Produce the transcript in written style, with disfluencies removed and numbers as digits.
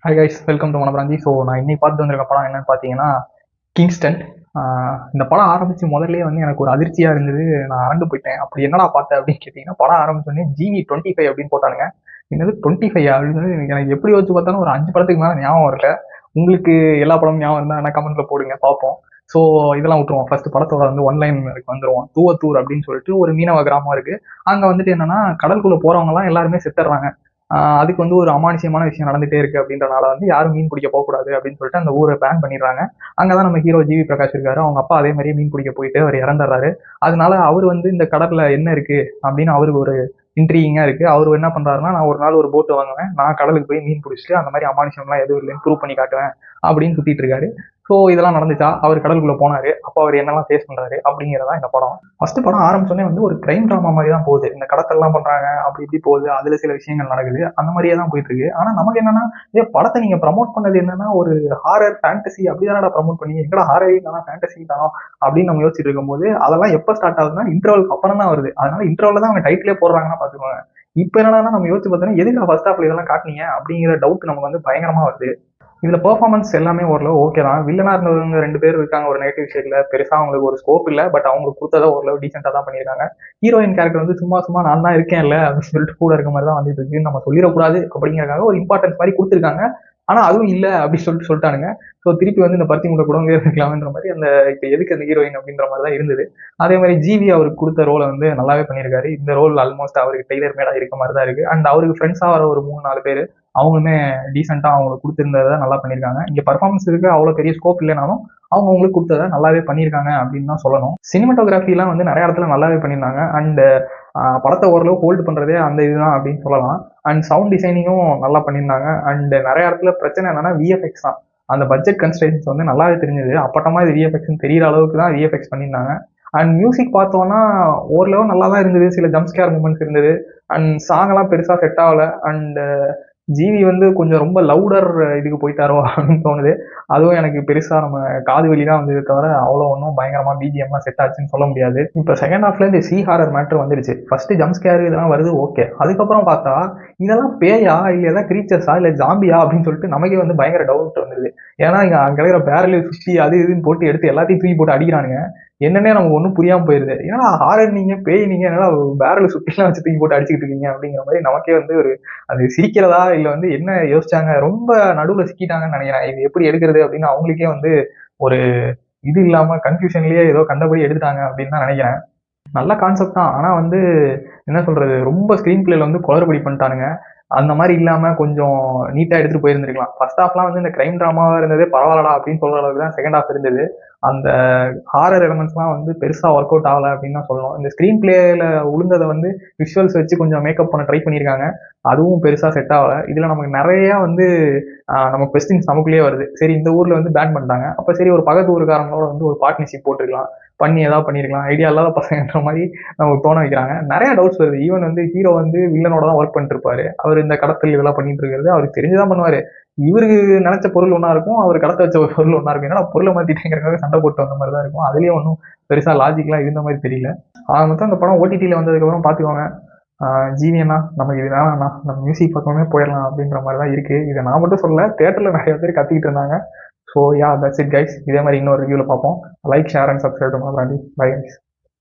Hi guys, welcome to மனபிராந்தி. So நான் இன்னைக்கு பார்த்துட்டு வந்திருக்க படம் என்னன்னு பார்த்தீங்கன்னா கிங்ஸ்டன். இந்த படம் ஆரம்பிச்சு முதல்ல வந்து எனக்கு ஒரு அதிர்ச்சியாக இருந்தது. நான் அரண்டு போயிட்டேன். அப்படி என்னடா பார்த்தேன் அப்படின்னு கேட்டிங்கன்னா, படம் ஆரம்பிச்சோடனே GV25 அப்படின்னு போட்டானுங்க. என்னது 25 அப்படின்னு எனக்கு எப்படி வச்சு பார்த்தாலும் ஒரு 5 படத்துக்கு மேலே ஞாபகம் வரல. உங்களுக்கு எல்லா படமும் ஞாபகம் இருந்தால் என்ன கமெண்ட்ல போடுங்க பார்ப்போம். ஸோ இதெல்லாம் விட்டுருவோம். ஃபர்ஸ்ட் படத்தோட வந்து ஒன்லைன் வந்துருவோம். தூவத்தூர் அப்படின்னு சொல்லிட்டு ஒரு மீனவ கிராமம் இருக்கு. அங்கே வந்துட்டு என்னன்னா கடலுக்குள்ள போறவங்கலாம் எல்லாருமே செத்துடுறாங்க. அதுக்கு வந்து ஒரு அமானுஷ்யமான விஷயம் நடந்துட்டே இருக்கு அப்படின்றனால வந்து யாரும் மீன் பிடிக்க போகக்கூடாது அப்படின்னு சொல்லிட்டு அந்த ஊரை பேன் பண்ணிடுறாங்க. அங்கதான் நம்ம ஹீரோ ஜிவி பிரகாஷ் இருக்காரு. அவங்க அப்பா அதே மாதிரியே மீன் பிடிக்க போயிட்டு அவர் இறந்துடுறாரு. அதனால அவர் வந்து இந்த கடல்ல என்ன இருக்கு அப்படின்னு அவருக்கு ஒரு இன்ட்ரீயிங்கா இருக்கு. அவர் என்ன பண்றாருன்னா, நான் ஒரு நாள் ஒரு போட்டு வாங்குவேன், நான் கடலுக்கு போய் மீன் பிடிச்சிட்டு அந்த மாதிரி அமானுஷம்லாம் எதுவும் இல்லைன்னு ப்ரூவ் பண்ணி காட்டுவேன் அப்படின்னு சுத்திட்டு இருக்காரு. ஸோ இதெல்லாம் நடந்துச்சா, அவர் கடலுக்குள்ள போனாரு, அப்போ அவர் என்னெல்லாம் ஃபேஸ் பண்றாரு அப்படிங்கிறதா இந்த படம். ஃபர்ஸ்ட் படம் ஆரம்பிச்சோடனே வந்து ஒரு கிரைம் ட்ராமா மாதிரி தான் போகுது. இந்த கடத்தல்லாம் பண்றாங்க, அப்படி இப்படி போகுது, அதுல சில விஷயங்கள் நடக்குது, அந்த மாதிரியே தான் போயிட்டு இருக்கு. ஆனா நமக்கு என்னன்னா, படத்தை நீங்க ப்ரமோட் பண்ணது என்னன்னா ஒரு ஹாரர் ஃபேண்டசி அப்படிதானடா ப்ரமோட் பண்ணி, எங்கடா ஹாரரே தானோ ஃபேண்டசி தானோ அப்படின்னு நம்ம யோசிச்சுட்டு இருக்கும்போது அதெல்லாம் எப்போ ஸ்டார்ட் ஆகுதுன்னா இன்டர்வலுக்கு அப்புறம் தான் வருது. அதனால இன்டர்வல்ல தான் அவங்க டைட்டிலே போடுறாங்கன்னா பாத்துக்கோங்க. இப்ப என்னன்னா நம்ம யோசிச்சு பார்த்தோம்னா எதுக்கு ஃபர்ஸ்ட் ஹாஃப்ல இதெல்லாம் காட்டினீங்க அப்படிங்கிற டவுட் நமக்கு வந்து பயங்கரமா வருது. இதுல பெர்ஃபார்மன்ஸ் எல்லாமே ஓரளவு ஓகே தான். வில்லனா இருந்தவங்க 2 பேர் இருக்காங்க ஒரு நெகட்டிவ் ஷேட்ல. பெருசா அவங்களுக்கு ஒரு ஸ்கோப் இல்ல. பட் அவங்களுக்கு கொடுத்ததை ஓரளவு டீசெண்டா தான் பண்ணியிருக்காங்க. ஹீரோயின் கேரக்டர் வந்து சும்மா சும்மா நான் தான் இருக்கேன்ல அப்படின்னு சொல்லிட்டு கூட இருக்க மாதிரி தான் வந்துட்டு இருக்கு. நம்ம சொல்லிடக்கூடாது அப்படிங்கிறக்காக ஒரு இம்பார்ட்டன்ஸ் மாதிரி கொடுத்துருக்காங்க. ஆனா அதுவும் இல்ல அப்படின்னு சொல்லிட்டானுங்க. ஸோ திருப்பி வந்து இந்த பருத்தி முட்டை கூட இருக்கலாம்ன்ற மாதிரி அந்த இப்ப எதுக்கு அந்த ஹீரோயின் அப்படின்ற மாதிரி தான் இருந்தது. அதே மாதிரி ஜிவி அவருக்கு கொடுத்த ரோலை வந்து நல்லாவே பண்ணியிருக்காரு. இந்த ரோல் ஆல்மோஸ்ட் அவருக்கு டெய்லர் மேடா இருக்க மாதிரி தான் இருக்கு. அண்ட் அவருக்கு ஃப்ரெண்ட்ஸா வர ஒரு 3-4 பேர் அவங்களுமே டீசெண்டா அவங்களுக்கு கொடுத்திருந்ததை நல்லா பண்ணியிருக்காங்க. இங்க பர்ஃபார்மன்ஸ் இருக்கு அவ்வளவு பெரிய ஸ்கோப் இல்லைனாலும் அவங்க அவங்களுக்கு கொடுத்ததை நல்லாவே பண்ணியிருக்காங்க அப்படின்னு தான் சொல்லணும். சினிமாட்டோகிராஃபி எல்லாம் வந்து நிறைய இடத்துல நல்லாவே பண்ணியிருந்தாங்க. அண்ட் படத்தை ஓரளவு ஹோல்டு பண்றதே அந்த இதுதான் அப்படின்னு சொல்லலாம். அண்ட் சவுண்ட் டிசைனிங்கும் நல்லா பண்ணியிருந்தாங்க. அண்ட் நிறைய இடத்துல பிரச்சனை என்னன்னா விஎஃப்எக்ஸ் தான். அந்த பட்ஜெட் கன்ஸ்ட்ரெயின்ஸ் வந்து நல்லாவே தெரிஞ்சது. அப்பட்டமா இது விஎஃப்எக்ஸ் தெரியிற அளவுக்கு தான் விஎஃப்எக்ஸ் பண்ணியிருந்தாங்க. அண்ட் மியூசிக் பார்த்தோம்னா ஓரளவு நல்லா தான் இருந்தது. சில ஜம்ப்ஸ்கேர் மூமெண்ட்ஸ் இருந்தது. அண்ட் சாங் எல்லாம் பெருசா செட் ஆகல. அண்ட் ஜிவி வந்து கொஞ்சம் ரொம்ப லவுடர் இதுக்கு போயிட்டாரோ அப்படின்னு தோணுது. அதுவும் எனக்கு பெருசா நம்ம காது வலி தான் வந்தது தவிர அவ்வளோ ஒன்றும் பயங்கரமா பிஜிஎம்லாம் செட் ஆச்சுன்னு சொல்ல முடியாது. இப்போ செகண்ட் ஹாஃப்ல இந்த சி ஹாரர் மேட்டர் வந்துருச்சு. ஃபர்ஸ்ட் ஜம்ப் ஸ்கேர் இதெல்லாம் வருது ஓகே. அதுக்கப்புறம் பார்த்தா இதெல்லாம் பேயா இல்லை ஏதாவது கிரீச்சர்ஸா இல்லை ஜாம்பியா அப்படின்னு சொல்லிட்டு நமக்கே வந்து பயங்கர டவுட் வந்துருது. ஏன்னா இங்க அங்கே இருக்கிற பேரலி சுற்றி அது இதுன்னு போட்டு எடுத்து எல்லாத்தையும் தூக்கி போட்டு அடிக்கிறானுங்க. என்னன்னே நமக்கு ஒன்றும் புரியாம போயிருது. ஏன்னா ஹாரர் நீங்க பேய் நீங்க என்னன்னா பேரல சுற்றிலாம் வச்சு தூக்கி போட்டு அடிச்சுக்கிட்டு இருக்கீங்க அப்படிங்கிற மாதிரி நமக்கே வந்து ஒரு அது சிரிக்கிறதா இல்ல வந்து என்ன யோசிச்சாங்க, ரொம்ப நடுவுல சிக்கிட்டாங்கன்னு நினைக்கிறேன். இது எப்படி எடுக்கிறது அப்படின்னு அவங்களுக்கே வந்து ஒரு இது இல்லாம கன்ஃபியூஷன்லயே ஏதோ கண்டபடி எடுத்துட்டாங்க அப்படின்னு தான் நினைக்கிறேன். நல்ல கான்செப்ட் தான். ஆனா வந்து என்ன சொல்றது, ரொம்ப ஸ்கிரீன் பிளேல வந்து குளறுபடி பண்ணிட்டானுங்க. அந்த மாதிரி இல்லாம கொஞ்சம் நீட்டா எடுத்துட்டு போயிருந்திருக்கலாம். ஃபர்ஸ்ட் ஹாஃப்லாம் வந்து இந்த கிரைம் டிராமாவா இருந்ததே பரவாயில்லடா அப்படின்னு சொல்ற அளவுக்கு தான் செகண்ட் ஹாஃப் இருந்தது. அந்த ஹாரர் எலமெண்ட்ஸ்லாம் வந்து பெருசா ஒர்க் அவுட் ஆகல அப்படின்னு தான் சொல்லணும். இந்த ஸ்கிரீன் பிளேல உளுந்ததை வந்து விஷுவல்ஸ் வச்சு கொஞ்சம் மேக்கப் பண்ண ட்ரை பண்ணியிருக்காங்க. அதுவும் பெருசா செட் ஆகல. இதுல நமக்கு நிறைய வந்து நம்ம கொஸ்டின்ஸ் நமக்குள்ளேயே வருது. சரி இந்த ஊர்ல வந்து பேன் பண்ணிட்டாங்க. அப்ப சரி ஒரு பக்கத்து ஊருக்காரங்களோட வந்து ஒரு பார்ட்னர்ஷிப் போட்டுருக்கலாம். பண்ணி ஏதாவது பண்ணிருக்கலாம். ஐடியா இல்லாத பசங்கன்ற மாதிரி நமக்கு தோண வைக்கிறாங்க. நிறைய டவுட்ஸ் வருது. ஈவன் வந்து ஹீரோ வந்து வில்லனோட தான் ஒர்க் பண்ணிட்டு இருப்பாரு. அவர் இந்த கடத்தல் இதெல்லாம் பண்ணிட்டு இருக்கிறது அவருக்கு தெரிஞ்சுதான் பண்ணுவாரு. இவருக்கு நினைச்ச பொருள் ஒன்னா இருக்கும், அவர் கடத்த வச்ச ஒரு பொருள் ஒன்னா இருக்கும். ஏன்னா பொருளை மாத்திட்டேங்கிறதுக்காக சண்டை போட்டு வந்த மாதிரி தான் இருக்கும். அதுலயும் ஒன்றும் பெருசா லாஜிக்லாம் இருந்த மாதிரி தெரியல. ஆக மொத்தம் இந்த படம் ஓடிடியில வந்ததுக்கு அப்புறம் பாத்துக்கோங்க. ஜீவியண்ணா நமக்கு இது வேணாம்ண்ணா, நம்ம மியூசிக் பக்கமே போயிடலாம் அப்படின்ற மாதிரி தான் இருக்கு. இதை நான் மட்டும் சொல்ல, தியேட்டர்ல நிறைய பேர் கத்திக்கிட்டு இருந்தாங்க. So yeah that's it guys. இதே மாதிரி இன்னொரு ரிவ்யூல பார்ப்போம். லைக், ஷேர் அண்ட் சப்ஸ்கிரைப் பண்ணலாம். Bye guys.